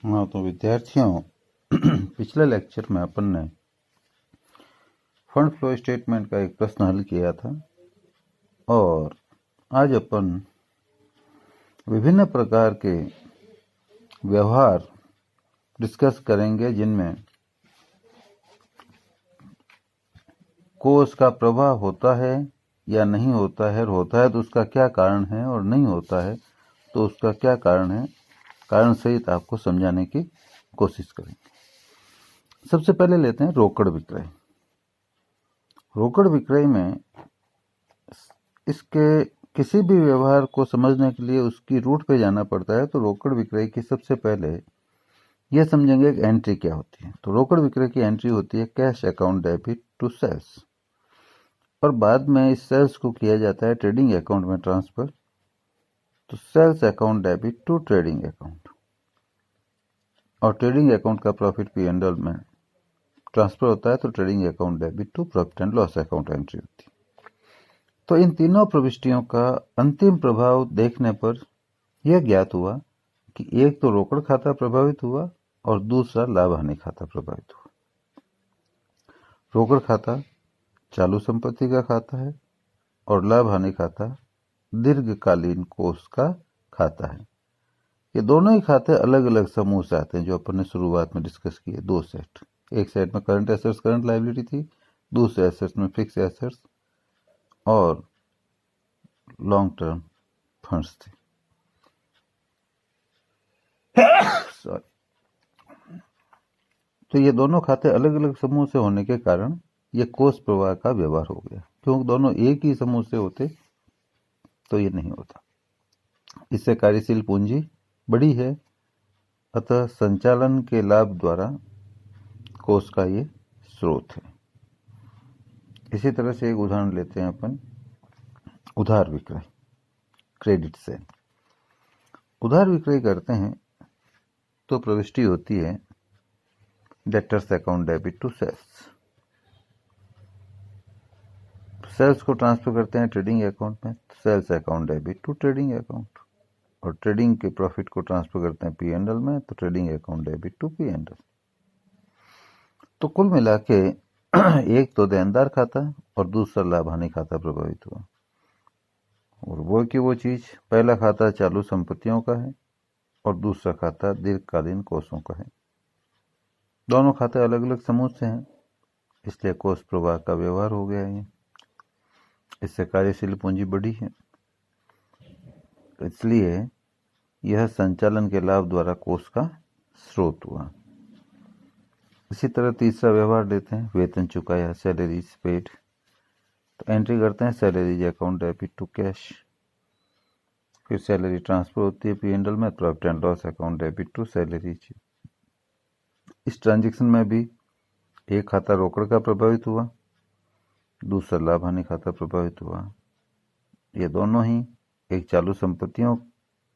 हाँ, तो विद्यार्थियों पिछले लेक्चर में अपन ने फंड फ्लो स्टेटमेंट का एक प्रश्न हल किया था और आज अपन विभिन्न प्रकार के व्यवहार डिस्कस करेंगे जिनमें कोष का प्रवाह होता है या नहीं होता है, और होता है तो उसका क्या कारण है, और नहीं होता है तो उसका क्या कारण है, कारण सहित आपको समझाने की कोशिश करेंगे। सबसे पहले लेते हैं रोकड़ विक्रय। रोकड़ विक्रय में इसके किसी भी व्यवहार को समझने के लिए उसकी रूट पे जाना पड़ता है। तो रोकड़ विक्रय की सबसे पहले यह समझेंगे कि एंट्री क्या होती है। तो रोकड़ विक्रय की एंट्री होती है cash account debit to sales, और बाद में इस सेल्स को किया जाता है ट्रेडिंग अकाउंट में ट्रांसफर। तो sales account debit to trading account, और ट्रेडिंग अकाउंट का प्रॉफिट पी एंड एल में ट्रांसफर होता है तो trading account debit to profit and loss account entry होती है। तो इन तीनों प्रविष्टियों का अंतिम प्रभाव देखने पर यह ज्ञात हुआ कि एक तो रोकड़ खाता प्रभावित हुआ और दूसरा लाभ हानि खाता प्रभावित हुआ। रोकड़ खाता चालू संपत्ति का खाता है और लाभ हानि खाता दीर्घकालीन कोष का खाता है। ये दोनों ही खाते अलग अलग समूह से आते हैं, जो अपन ने शुरुआत में डिस्कस किए। दो सेट, एक सेट में करंट एसेट्स करंट लायबिलिटी थी, दूसरे एसेट्स में फिक्स एसेट्स और लॉन्ग टर्म फंड्स थे। सॉरी। तो ये दोनों खाते अलग अलग समूह से होने के कारण ये कोष प्रवाह का व्यवहार हो गया। क्योंकि दोनों एक ही समूह से होते तो ये नहीं होता। इससे कार्यशील पूंजी बड़ी है, अतः संचालन के लाभ द्वारा कोष का ये स्रोत है। इसी तरह से एक उदाहरण लेते हैं अपन, उधार विक्रय, क्रेडिट सेल। उधार विक्रय करते हैं तो प्रविष्टि होती है debtors account debit to sales. Sales को ट्रांसफर करते हैं ट्रेडिंग अकाउंट में, sales account debit to trading account, और ट्रेडिंग के प्रॉफिट को ट्रांसफर करते हैं पी एंड एल में, तो trading account debit to P and L. तो कुल मिला के एक तो देनदार खाता और दूसरा लाभ हानि खाता प्रभावित हुआ। और वो की वो चीज, पहला खाता चालू संपत्तियों का है और दूसरा खाता दीर्घकालीन कोषों का है। दोनों खाते अलग अलग समूह से हैं, इसलिए कोष प्रवाह का व्यवहार हो गया है। इससे कार्यशील पूंजी बढ़ी है, इसलिए यह संचालन के लाभ द्वारा कोष का स्रोत हुआ। इसी तरह तीसरा व्यवहार लेते हैं, वेतन चुकाया, सैलरीज पेड। तो एंट्री करते हैं salaries account debit to cash, फिर सैलरी ट्रांसफर होती है पी एंड एल में, profit and loss account debit to salaries. इस ट्रांजेक्शन में भी एक खाता रोकड़ का प्रभावित हुआ, दूसरा लाभ हानि खाता प्रभावित हुआ। ये दोनों ही एक चालू संपत्तियों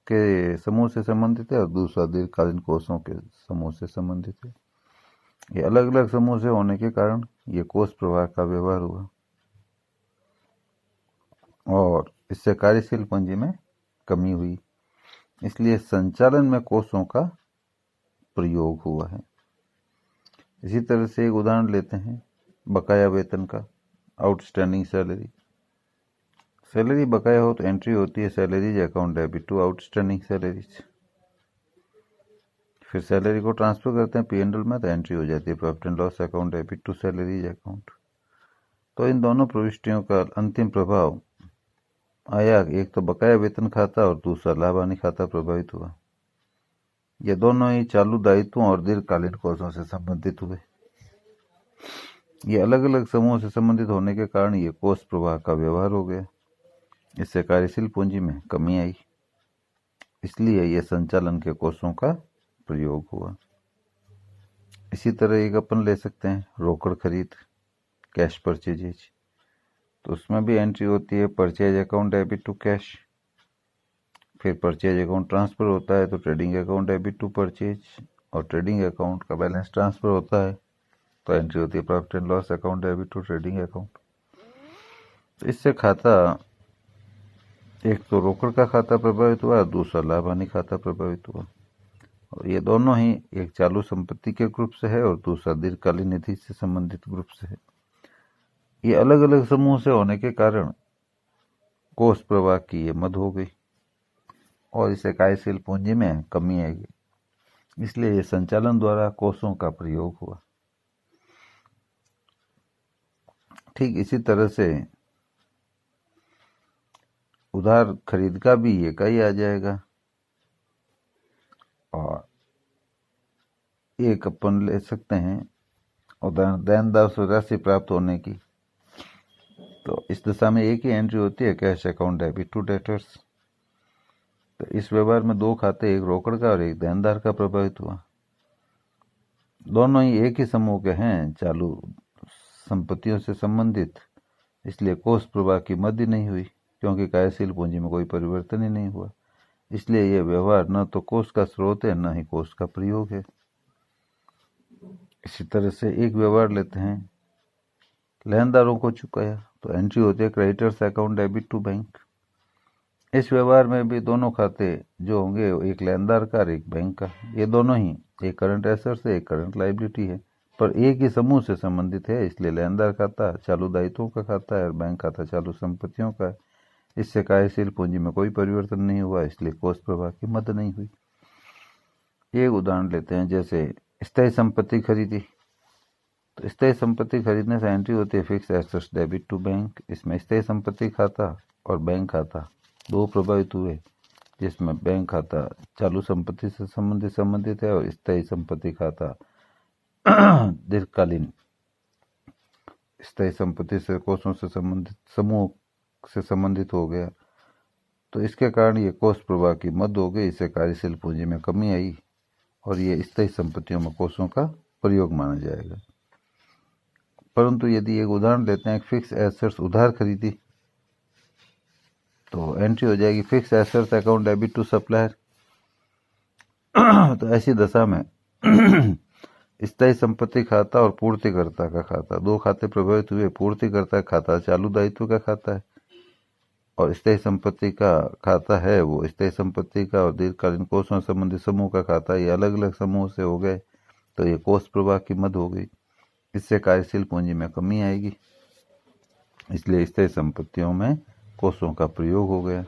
के समूह से संबंधित है और दूसरा दीर्घकालीन कोषों के समूह से संबंधित है। ये अलग अलग समूह से होने के कारण ये कोष प्रवाह का व्यवहार हुआ और इससे कार्यशील पूंजी में कमी हुई, इसलिए संचालन में कोषों का प्रयोग हुआ है। इसी तरह से एक उदाहरण लेते हैं बकाया वेतन का, आउटस्टैंडिंग सैलरी। सैलरी बकाया हो तो एंट्री होती है salaries account debit to outstanding salaries. फिर सैलरी को ट्रांसफर करते हैं पी एंड एल में, तो एंट्री हो जाती है profit and loss account debit to salaries account. तो इन दोनों प्रविष्टियों का अंतिम प्रभाव आया, एक तो बकाया वेतन खाता और दूसरा लाभ हानि खाता प्रभावित हुआ। ये दोनों ही चालू दायित्वों और दीर्घकालीन कोषों से संबंधित हुए। ये अलग अलग समूह से संबंधित होने के कारण ये कोष प्रवाह का व्यवहार हो गया। इससे कार्यशील पूंजी में कमी आई, इसलिए यह संचालन के कोषों का प्रयोग हुआ। इसी तरह एक अपन ले सकते हैं रोकड़ खरीद, कैश परचेजेज। तो उसमें भी एंट्री होती है purchase account debit to cash, फिर परचेज अकाउंट ट्रांसफर होता है तो trading account debit to purchase, और ट्रेडिंग अकाउंट का बैलेंस ट्रांसफर होता है तो एंट्री होती है profit and loss account debit to trading account. तो इससे खाता, एक तो रोकड़ का खाता प्रभावित हुआ, दूसरा लाभ हानि खाता प्रभावित हुआ। और ये दोनों ही एक चालू संपत्ति के ग्रुप से है और दूसरा दीर्घकालीन निधि से संबंधित ग्रुप से है। ये अलग अलग समूह से होने के कारण कोष प्रवाह की ये मद हो गई और इसे कार्यशील पूंजी में कमी आएगी, इसलिए ये संचालन द्वारा कोषों का प्रयोग हुआ। ठीक इसी तरह से उधार खरीद का भी ये का ही आ जाएगा और एक अपन ले सकते हैं उदाहरण देनदार से राशि प्राप्त होने की। तो इस दशा में एक ही एंट्री होती है, cash account debit to debtors. तो इस व्यवहार में दो खाते, एक रोकड़ का और एक देनदार का प्रभावित हुआ। दोनों ही एक ही समूह के हैं, चालू संपत्तियों से संबंधित, इसलिए कोष प्रवाह की मद ही नहीं हुई क्योंकि कार्यशील पूंजी में कोई परिवर्तन ही नहीं हुआ। इसलिए यह व्यवहार न तो कोष का स्रोत है न ही कोष का प्रयोग है। इसी तरह से एक व्यवहार लेते हैं, लेनदारों को चुकाया, तो एंट्री होती है creditors account debit to bank. इस व्यवहार में भी दोनों खाते जो होंगे एक लेनदार का और एक बैंक का, ये दोनों ही एक करंट एसेट से एक करंट लायबिलिटी है, पर एक ही समूह से संबंधित है, इसलिए लेनदार खाता चालू दायित्वों का खाता है और बैंक खाता चालू संपत्तियों का है। इससे कार्यशील पूंजी में कोई परिवर्तन नहीं हुआ, इसलिए कोष प्रवाह की मद नहीं हुई। एक उदाहरण लेते हैं, जैसे स्थायी संपत्ति खरीदी। तो स्थायी संपत्ति खरीदने से एंट्री होती है fix assets debit to bank. इसमें स्थायी संपत्ति खाता और बैंक खाता दो प्रभावित हुए, जिसमें बैंक खाता चालू संपत्ति से संबंधित है और स्थायी संपत्ति खाता दीर्घकालीन स्थायी संपत्ति से कोषों से संबंधित समूह से संबंधित हो गया। तो इसके कारण ये कोष प्रवाह की मद हो गई, इससे कार्यशील पूंजी में कमी आई और ये स्थायी संपत्तियों में कोषों का प्रयोग माना जाएगा। परंतु यदि एक उदाहरण लेते हैं, फिक्स एसेट्स उधार खरीदी, तो एंट्री हो जाएगी fix assets account debit to supplier. तो ऐसी दशा में स्थायी संपत्ति खाता और पूर्तिकर्ता का खाता, दो खाते प्रभावित हुए। पूर्तिकर्ता का खाता चालू दायित्व का खाता है और स्थायी संपत्ति का खाता है वो स्थायी संपत्ति का और दीर्घकालीन कोषों से संबंधित समूह का खाता, ये अलग अलग समूह से हो गए, तो ये कोष प्रवाह की मद हो गई। इससे कार्यशील पूंजी में कमी आएगी, इसलिए स्थायी संपत्तियों में कोषों का प्रयोग हो गया।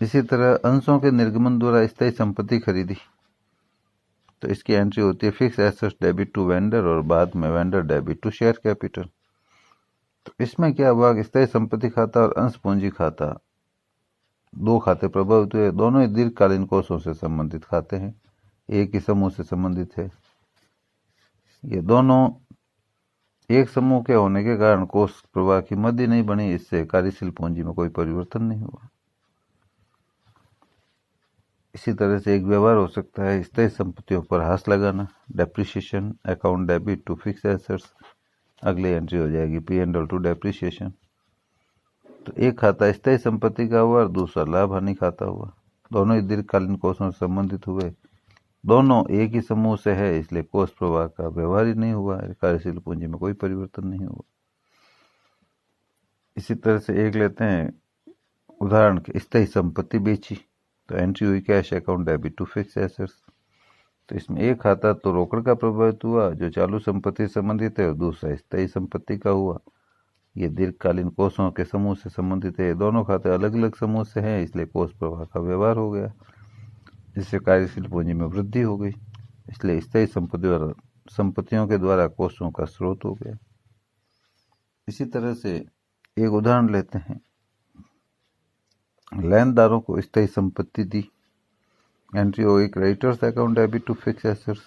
इसी तरह अंशों के निर्गमन द्वारा स्थायी संपत्ति खरीदी, तो इसकी एंट्री होती है fix assets debit to vendor और बाद में vendor debit to share capital. तो इसमें क्या हुआ, स्थायी संपत्ति खाता और अंश पूंजी खाता दो खाते प्रभावित हुए। दोनों ही दीर्घकालीन कोषों से संबंधित खाते हैं, एक ही समूह से संबंधित है। ये दोनों एक समूह के होने के कारण कोष प्रवाह की मद ही नहीं बनी, इससे कार्यशील पूंजी में कोई परिवर्तन नहीं हुआ। इसी तरह से एक व्यवहार हो सकता है स्थायी संपत्तियों पर हाथ लगाना, depreciation account debit to fix assets. अगली एंट्री हो जाएगी P&L टू डेप्रिसिएशन। तो एक खाता स्थायी संपत्ति का हुआ और दूसरा लाभ हानि खाता हुआ। दोनों ही दीर्घकालीन कोषों से संबंधित हुए, दोनों एक ही समूह से है, इसलिए कोष प्रवाह का व्यवहार ही नहीं हुआ, कार्यशील पूंजी में कोई परिवर्तन नहीं हुआ। इसी तरह से एक लेते हैं उदाहरण के, स्थायी संपत्ति बेची, तो एंट्री हुई cash account debit to fix assets. तो इसमें एक खाता तो रोकड़ का प्रभावित हुआ जो चालू संपत्ति से संबंधित है और दूसरा स्थायी संपत्ति का हुआ, ये दीर्घकालीन कोषों के समूह से संबंधित है। दोनों खाते अलग अलग समूह से हैं, इसलिए कोष प्रवाह का व्यवहार हो गया, जिससे कार्यशील पूंजी में वृद्धि हो गई, इसलिए स्थायी संपत्तियों के द्वारा कोषों का स्रोत हो गया। इसी तरह से एक उदाहरण लेते हैं, लेनदारों को स्थायी संपत्ति दी, एंट्री हो गई creditors account debit to fix assets.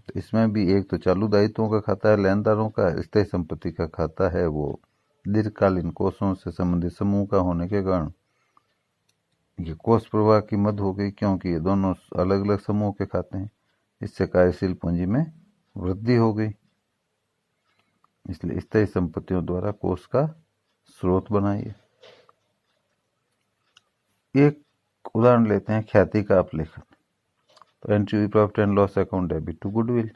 तो इसमें भी एक तो चालू दायित्वों का खाता है लेनदारों का, स्थायी संपत्ति का खाता है वो दीर्घकालीन कोषों से संबंधित समूह का होने के कारण ये कोष प्रवाह की मद हो गई, क्योंकि ये दोनों अलग अलग समूह के खाते हैं, इससे कार्यशील पूंजी में वृद्धि हो गई, इसलिए स्थायी संपत्तियों द्वारा कोष का स्रोत बनाइए। एक उदाहरण लेते हैं, ख्याति का अपलेखन। तो एंट्री हुई profit and loss account debit to goodwill.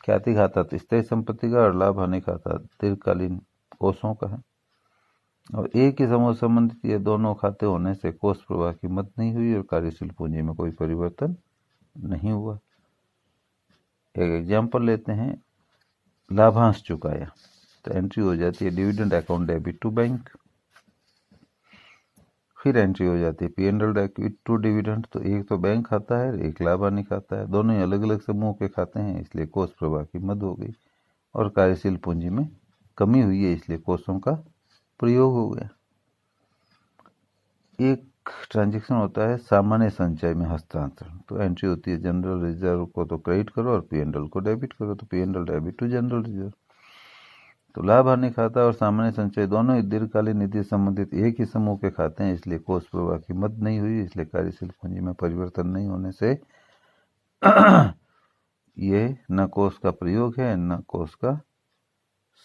ख्याति खाता तो स्थायी संपत्ति का और लाभ हानि खाता दीर्घकालीन कोषों का है और एक ही समूह संबंधित ये दोनों खाते होने से कोष प्रवाह की मद नहीं हुई और कार्यशील पूंजी में कोई परिवर्तन नहीं हुआ। एक एग्जाम्पल लेते हैं, लाभांश चुकाया, तो एंट्री हो जाती है dividend account debit to bank. फिर एंट्री हो जाती है P&L डेबिट टू डिविडेंड, तो एक तो बैंक खाता है, एक लाभानी खाता है, दोनों ही अलग अलग समूह के खाते हैं, इसलिए कोष प्रवाह की मद हो गई। और कार्यशील पूंजी में कमी हुई है, इसलिए कोषों का प्रयोग हो गया। एक ट्रांजैक्शन होता है सामान्य संचय में हस्तांतरण, तो एंट्री होती है जनरल रिजर्व को तो क्रेडिट करो और P&L को डेबिट करो, तो P&L debit to general reserve. तो लाभ हानि खाता और सामान्य संचय दोनों ही दीर्घकालीन निधि संबंधित एक ही समूह के खाते हैं, इसलिए कोष प्रवाह की मद नहीं हुई, इसलिए कार्यशील पूंजी में परिवर्तन नहीं होने से ये न कोष का प्रयोग है न कोष का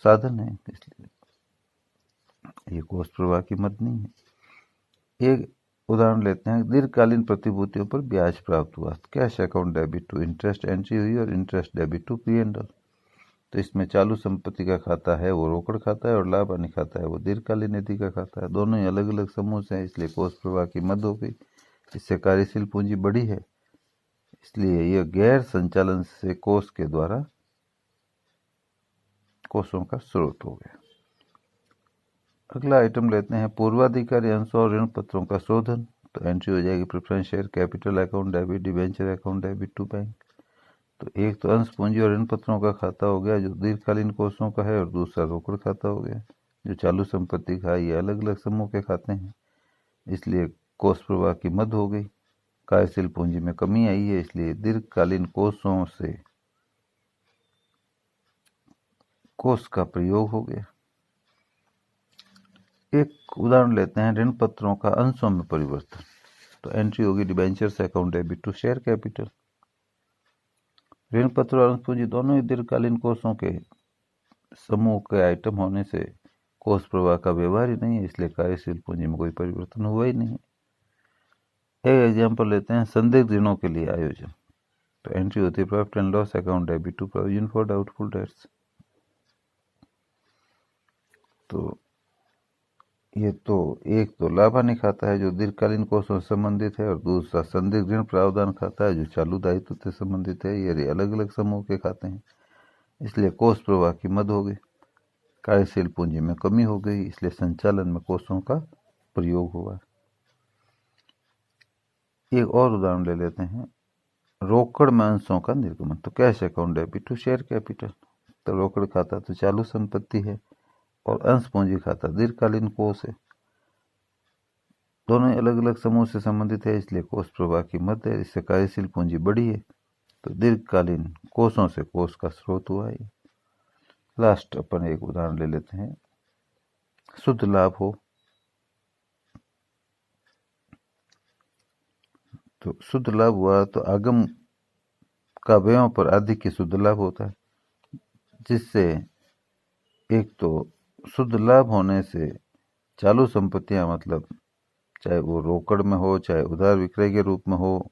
साधन है, इसलिए ये कोष प्रवाह की मद नहीं है। एक उदाहरण लेते हैं, दीर्घकालीन प्रतिभूतियों पर ब्याज प्राप्त हुआ, cash account debit to interest entry हुई और इंटरेस्ट डेबिट टू P&L। तो इसमें चालू संपत्ति का खाता है वो रोकड़ खाता है और लाभ हानि खाता है वो दीर्घकालीन निधि का खाता है, दोनों ही अलग अलग समूह से हैं, इसलिए कोष प्रवाह की मद हो गई। इससे कार्यशील पूंजी बढ़ी है, इसलिए यह गैर संचालन से कोष के द्वारा कोषों का स्रोत हो गया। अगला आइटम लेते हैं, पूर्वाधिकारी अंशों और ऋण पत्रों का शोधन, तो एंट्री हो जाएगी preference share capital account debit debenture account debit to bank. तो एक तो अंश पूंजी और ऋण पत्रों का खाता हो गया जो दीर्घकालीन कोषों का है, और दूसरा रोकड़ खाता हो गया जो चालू संपत्ति का है। ये अलग अलग समूह के खाते हैं, इसलिए कोष प्रवाह की मद हो गई। कार्यशील पूंजी में कमी आई है, इसलिए दीर्घकालीन कोषों से कोष का प्रयोग हो गया। एक उदाहरण लेते हैं, ऋण पत्रों का अंशों में परिवर्तन, तो एंट्री होगी debentures account debit to share capital. ऋण पत्र और अंश पूंजी दोनों ही दीर्घकालीन कोषों के समूह के आइटम होने से कोष प्रवाह का व्यवहार ही नहीं है, इसलिए कार्यशील पूंजी में कोई परिवर्तन हुआ ही नहीं। एक एग्जाम्पल लेते हैं, संदिग्ध ऋणों के लिए आयोजन, तो एंट्री होती है profit and loss account debit to provision for doubtful debts. तो ये तो एक तो लाभ हानि खाता है जो दीर्घकालीन कोषों से संबंधित है, और दूसरा संदिग्ध ऋण प्रावधान खाता है जो चालू दायित्व से संबंधित है। ये अलग अलग समूह के खाते हैं, इसलिए कोष प्रवाह की मद हो गई। कार्यशील पूंजी में कमी हो गई, इसलिए संचालन में कोषों का प्रयोग हुआ। एक और उदाहरण ले लेते हैं, रोकड़ में अंशों का निर्गमन, तो cash account debit to share capital. तो रोकड़ खाता तो चालू संपत्ति है और अंश पूंजी खाता दीर्घकालीन कोष है, दोनों अलग अलग समूह से संबंधित है, इसलिए कोष प्रवाह की मद है। इससे कार्यशील पूंजी बढ़ी है, तो दीर्घकालीन कोषों से कोष का स्रोत हुआ है। लास्ट अपन एक उदाहरण ले लेते हैं, शुद्ध लाभ हो, तो शुद्ध लाभ हुआ तो आगम का व्ययों पर आदि की शुद्ध लाभ होता है, जिससे एक तो शुद्ध लाभ होने से चालू संपत्तियां, मतलब चाहे वो रोकड़ में हो, चाहे उधार विक्रय के रूप में हो,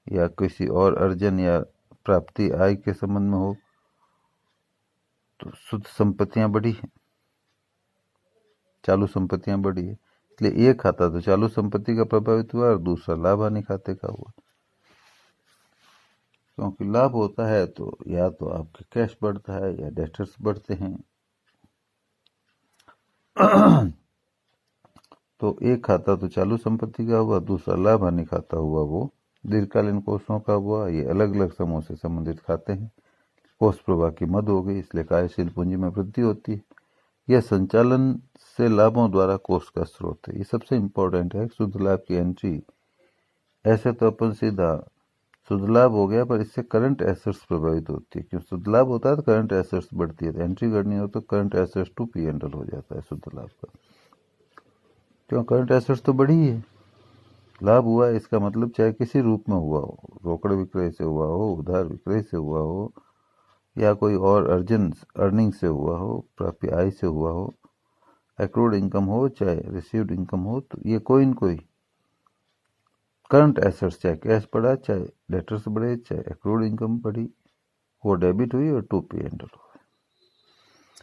या किसी और अर्जन या प्राप्ति आय के संबंध में हो, तो शुद्ध संपत्तियां बढ़ी है, चालू संपत्तियां बढ़ी है। इसलिए एक खाता तो चालू संपत्ति का प्रभावित हुआ और दूसरा लाभ हानि खाते का हुआ। क्योंकि लाभ होता है तो या तो आपके कैश बढ़ता है या डेटर्स बढ़ते हैं। तो एक खाता तो चालू संपत्ति का हुआ, दूसरा लाभ हानि खाता हुआ वो दीर्घकालीन कोषों का हुआ। ये अलग अलग समूह से संबंधित खाते हैं, कोष प्रवाह की मद हो गई, इसलिए कार्यशील पूंजी में वृद्धि होती है। यह संचालन से लाभों द्वारा कोष का स्रोत है। ये सबसे इंपॉर्टेंट है, शुद्ध लाभ की एंट्री। ऐसे तो अपन सीधा शुद्ध लाभ हो गया, पर इससे करंट एसेट्स प्रभावित होती है। क्यों शुद्ध लाभ होता है तो करंट एसेट्स बढ़ती है, तो एंट्री करनी हो तो करंट एसेट्स टू P&L हो जाता है शुद्ध लाभ का। क्यों करंट एसेट्स तो बढ़ी है, लाभ हुआ है, इसका मतलब चाहे किसी रूप में हुआ हो, रोकड़ विक्रय से हुआ हो, उधार विक्रय से हुआ हो, या कोई और अर्निंग से हुआ हो, प्राप्य आय से हुआ हो, एक्रूड इनकम हो चाहे रिसीव्ड इनकम हो, तो ये कोई न कोई करंट एसेट्स, चाहे कैश बढ़ा, चाहे डेटर्स बढ़े, चाहे एक्रूड इनकम बढ़ी, वो डेबिट हुई और टू P&L हुआ।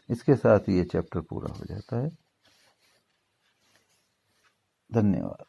इसके साथ ये चैप्टर पूरा हो जाता है। धन्यवाद।